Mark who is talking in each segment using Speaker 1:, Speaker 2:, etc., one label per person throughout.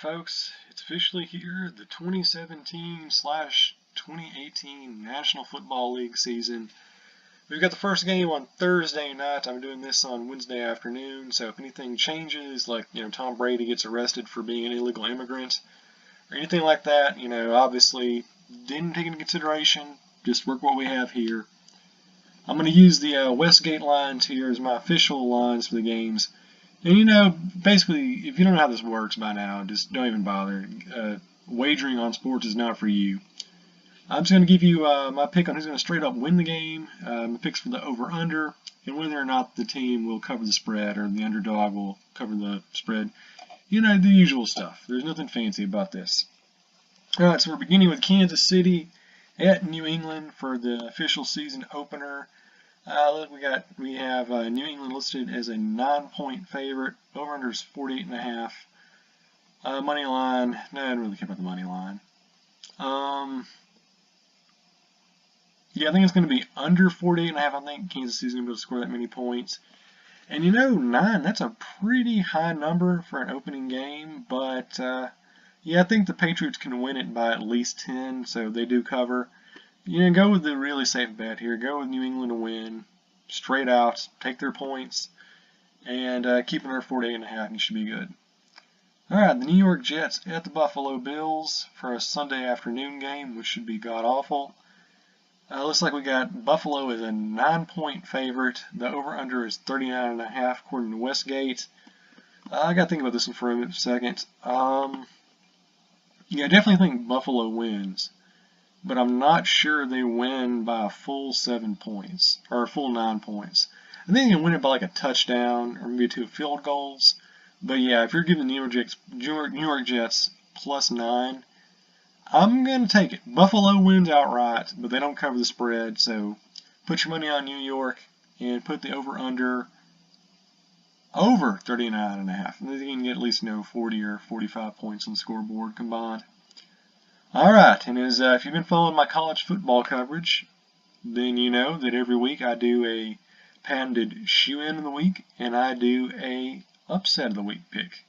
Speaker 1: folks, it's officially here, the 2017/2018 National Football League season. We've got the first game on Thursday night. I'm doing this on Wednesday afternoon, so if anything changes, like, Tom Brady gets arrested for being an illegal immigrant, or anything like that, obviously didn't take into consideration, just work what we have here. I'm going to use the Westgate lines here as my official lines for the games. And basically, if you don't know how this works by now, just don't even bother. Wagering on sports is not for you. I'm just going to give you my pick on who's going to straight up win the game, my picks for the over-under, and whether or not the team will cover the spread or the underdog will cover the spread. The usual stuff. There's nothing fancy about this. Alright, so we're beginning with Kansas City at New England for the official season opener. We have New England listed as a 9-point favorite. Over/under is 48.5. Money line. No, I don't really care about the money line. Yeah, I think it's going to be under 48.5. I think Kansas City's going to be able to score that many points. And 9, that's a pretty high number for an opening game. But yeah, I think the Patriots can win it by at least 10, so they do cover. Go with the really safe bet here. Go with New England to win, straight out, take their points, and keep it under 48.5, and you should be good. All right, the New York Jets at the Buffalo Bills for a Sunday afternoon game, which should be god-awful. Looks like we got Buffalo as a 9-point favorite. The over/under is 39.5 according to Westgate. I got to think about this one for a second. Yeah, I definitely think Buffalo wins. But I'm not sure they win by a full 7 points, or a full 9 points. I think they can win it by like a touchdown, or maybe 2 field goals. But yeah, if you're giving the New York Jets plus 9, I'm going to take it. Buffalo wins outright, but they don't cover the spread, so put your money on New York and put the over 39.5. And then you can get at least 40 or 45 points on the scoreboard combined. Alright, and if you've been following my college football coverage, then you know that every week I do a patented shoe-in of the week, and I do a upset of the week pick.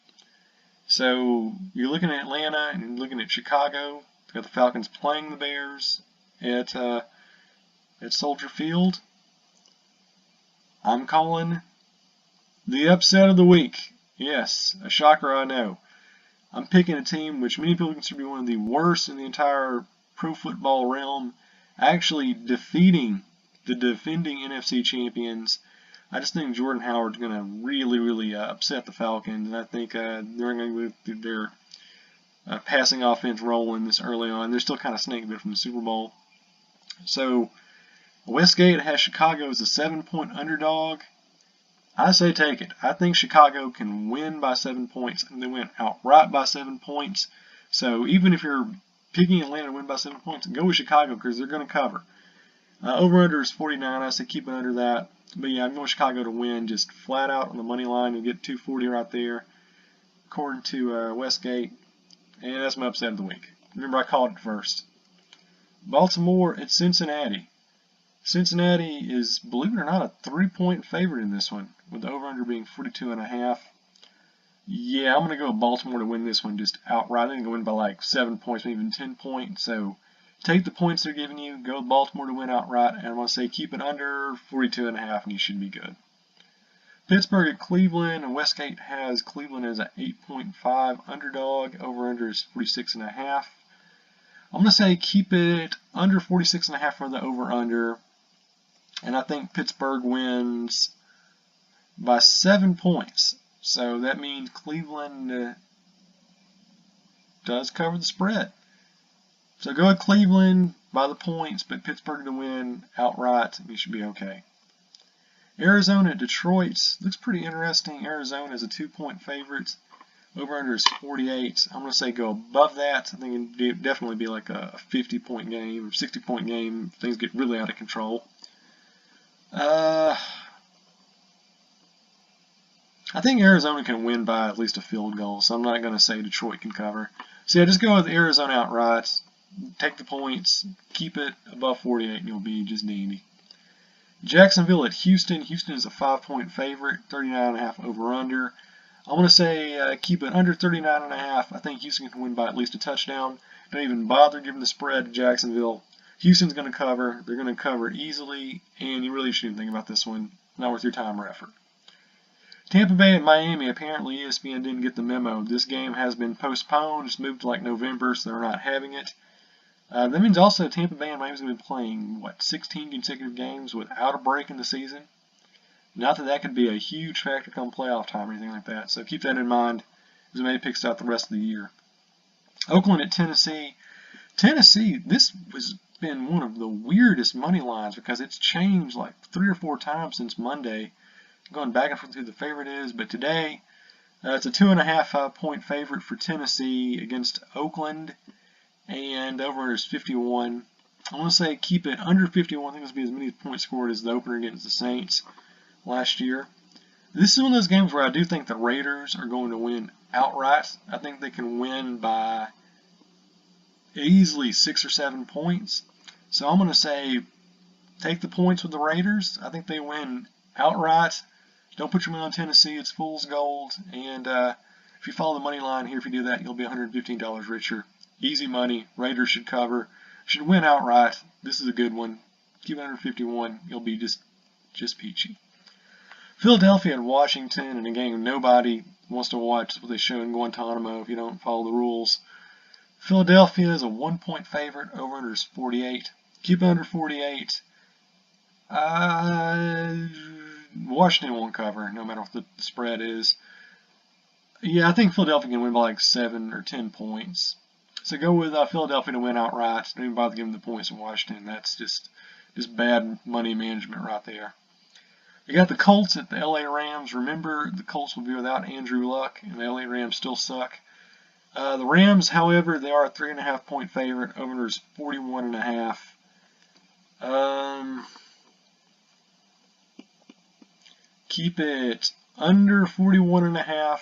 Speaker 1: So, you're looking at Atlanta, and you're looking at Chicago. You've got the Falcons playing the Bears at Soldier Field. I'm calling the upset of the week. Yes, a shocker, I know. I'm picking a team which many people consider to be one of the worst in the entire pro football realm, actually defeating the defending NFC champions. I just think Jordan Howard's going to really upset the Falcons, and I think they're going to get their passing offense rolling this early on. They're still kind of snake bit from the Super Bowl. So Westgate has Chicago as a 7-point underdog. I say take it. I think Chicago can win by 7 points, and they win outright by 7 points. So even if you're picking Atlanta to win by 7 points, go with Chicago because they're going to cover. Over/under is 49. I say keep it under that. But yeah, I'm going with Chicago to win, just flat out on the money line. You'll get 240 right there, according to Westgate. And that's my upset of the week. Remember, I called it first. Baltimore at Cincinnati. Cincinnati is, believe it or not, a 3-point favorite in this one, with the over/under being 42.5. Yeah, I'm going to go with Baltimore to win this one just outright. I think they'll win by like 7 points, maybe even 10 points. So take the points they're giving you, go with Baltimore to win outright, and I'm going to say keep it under 42.5, and you should be good. Pittsburgh at Cleveland, and Westgate has Cleveland as an 8.5 underdog. Over/under is 46.5. I'm going to say keep it under 46.5 for the over/under. And I think Pittsburgh wins by 7 points. So that means Cleveland does cover the spread. So go with Cleveland by the points, but Pittsburgh to win outright, and you should be okay. Arizona at Detroit. Looks pretty interesting. Arizona is a 2-point favorite. Over/under is 48. I'm going to say go above that. I think it'd definitely be like a 50-point game or 60-point game if things get really out of control. I think Arizona can win by at least a field goal, so I'm not going to say Detroit can cover. So yeah, just go with Arizona outright. Take the points, keep it above 48, and you'll be just dandy. Jacksonville at Houston. Houston is a 5-point favorite, 39.5 over/under. I want to say keep it under 39.5. I think Houston can win by at least a touchdown. Don't even bother giving the spread to Jacksonville. Houston's going to cover. They're going to cover it easily, and you really shouldn't think about this one. Not worth your time or effort. Tampa Bay and Miami, apparently ESPN didn't get the memo. This game has been postponed. It's moved to like November, so they're not having it. That means also Tampa Bay and Miami's been playing, 16 consecutive games without a break in the season. Not that that could be a huge factor come playoff time or anything like that, so keep that in mind as May picks out the rest of the year. Oakland at Tennessee. Tennessee, this has been one of the weirdest money lines because it's changed like 3 or 4 times since Monday, going back and forth who the favorite is, but today it's a 2.5 point favorite for Tennessee against Oakland, and over is 51. I want to say keep it under 51. I think this will be as many points scored as the opener against the Saints last year. This is one of those games where I do think the Raiders are going to win outright. I think they can win by easily 6 or 7 points. So I'm going to say take the points with the Raiders. I think they win outright. Don't put your money on Tennessee. It's fool's gold. And if you follow the money line here, if you do that, you'll be $115 richer. Easy money. Raiders should cover. Should win outright. This is a good one. Keep it under 51. You'll be just peachy. Philadelphia and Washington in a game nobody wants to watch. That's what they show in Guantanamo if you don't follow the rules. Philadelphia is a 1 point favorite. Over under is 48. Keep it under 48. Washington won't cover, no matter what the spread is. Yeah, I think Philadelphia can win by like 7 or 10 points. So go with Philadelphia to win outright. Don't even bother giving the points in Washington. That's just bad money management right there. You got the Colts at the LA Rams. Remember, the Colts will be without Andrew Luck, and the LA Rams still suck. The Rams, however, they are a 3.5 point favorite. Over is 41.5. Keep it under 41.5.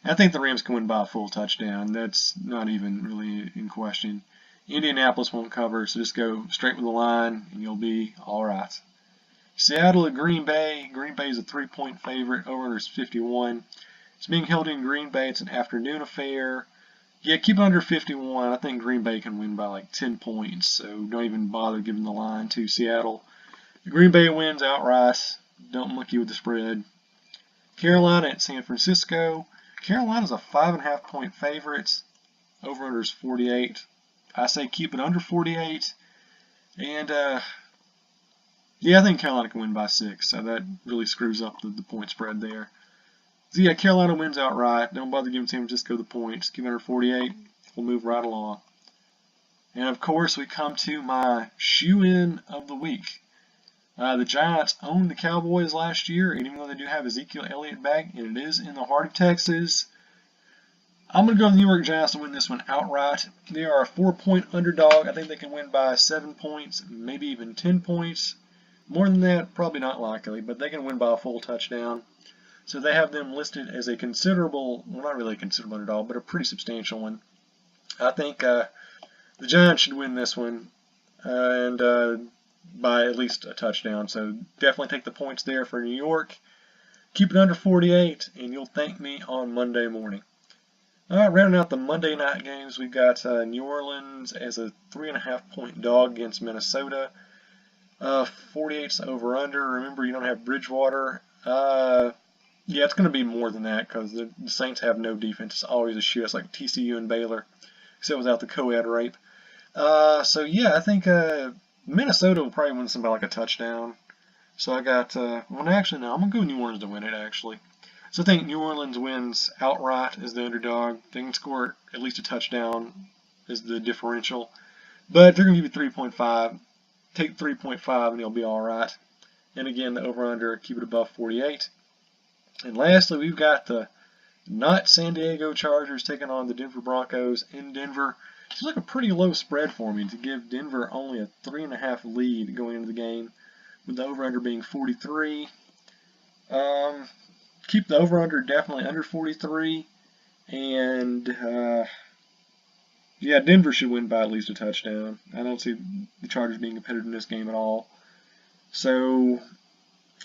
Speaker 1: I think the Rams can win by a full touchdown. That's not even really in question. Indianapolis won't cover, so just go straight with the line, and you'll be all right. Seattle at Green Bay. Green Bay is a 3 point favorite. Over is 51. It's being held in Green Bay. It's an afternoon affair. Yeah, keep it under 51. I think Green Bay can win by like 10 points, so don't even bother giving the line to Seattle. Green Bay wins outright. Don't monkey with the spread. Carolina at San Francisco. Carolina's a 5.5 point favorite. Over under is 48. I say keep it under 48. And yeah, I think Carolina can win by 6. So that really screws up the point spread there. So yeah, Carolina wins outright. Don't bother giving San Francisco the points. Keep it under 48. We'll move right along. And of course, we come to my shoe-in of the week. The Giants owned the Cowboys last year, and even though they do have Ezekiel Elliott back, and it is in the heart of Texas, I'm going to go with the New York Giants to win this one outright. They are a 4 point underdog. I think they can win by 7 points, maybe even 10 points. More than that, probably not likely, but they can win by a full touchdown. So they have them listed as a considerable, well, not really a considerable underdog, but a pretty substantial one. I think the Giants should win this one, and by at least a touchdown. So definitely take the points there for New York. Keep it under 48, and you'll thank me on Monday morning. All right, rounding out the Monday night games, we've got New Orleans as a 3.5 point dog against Minnesota. 48's over under. Remember, you don't have Bridgewater. Yeah, it's going to be more than that because the Saints have no defense. It's always a shoe. It's like TCU and Baylor, except without the co-ed rape. So yeah, I think Minnesota will probably win something like a touchdown. So I got, well, actually, no, I'm going to go New Orleans to win it, actually. So I think New Orleans wins outright as the underdog. They can score at least a touchdown as the differential. But they're going to give you 3.5. Take 3.5 and you'll be all right. And again, the over-under, keep it above 48. And lastly, we've got the not San Diego Chargers taking on the Denver Broncos in Denver. It's like a pretty low spread for me to give Denver only a 3.5 lead going into the game, with the over-under being 43. Keep the over-under definitely under 43. And yeah, Denver should win by at least a touchdown. I don't see the Chargers being competitive in this game at all. So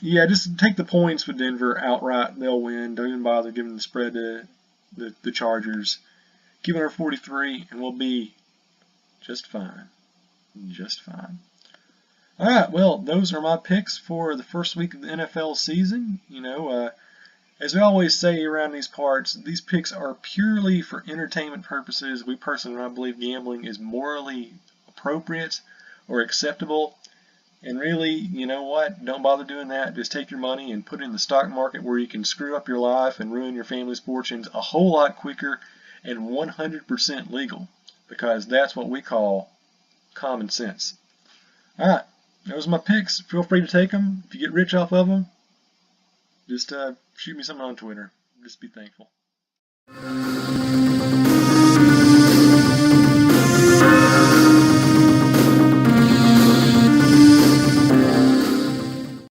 Speaker 1: Yeah, just take the points with Denver outright. They'll win. Don't even bother giving the spread to the Chargers. Give it our 43, and we'll be just fine. Just fine. All right, well, those are my picks for the first week of the NFL season. As we always say around these parts, these picks are purely for entertainment purposes. We personally do not believe gambling is morally appropriate or acceptable. And really, you know what? Don't bother doing that. Just take your money and put it in the stock market where you can screw up your life and ruin your family's fortunes a whole lot quicker and 100% legal. Because that's what we call common sense. Alright, those are my picks. Feel free to take them. If you get rich off of them, just shoot me something on Twitter. Just be thankful.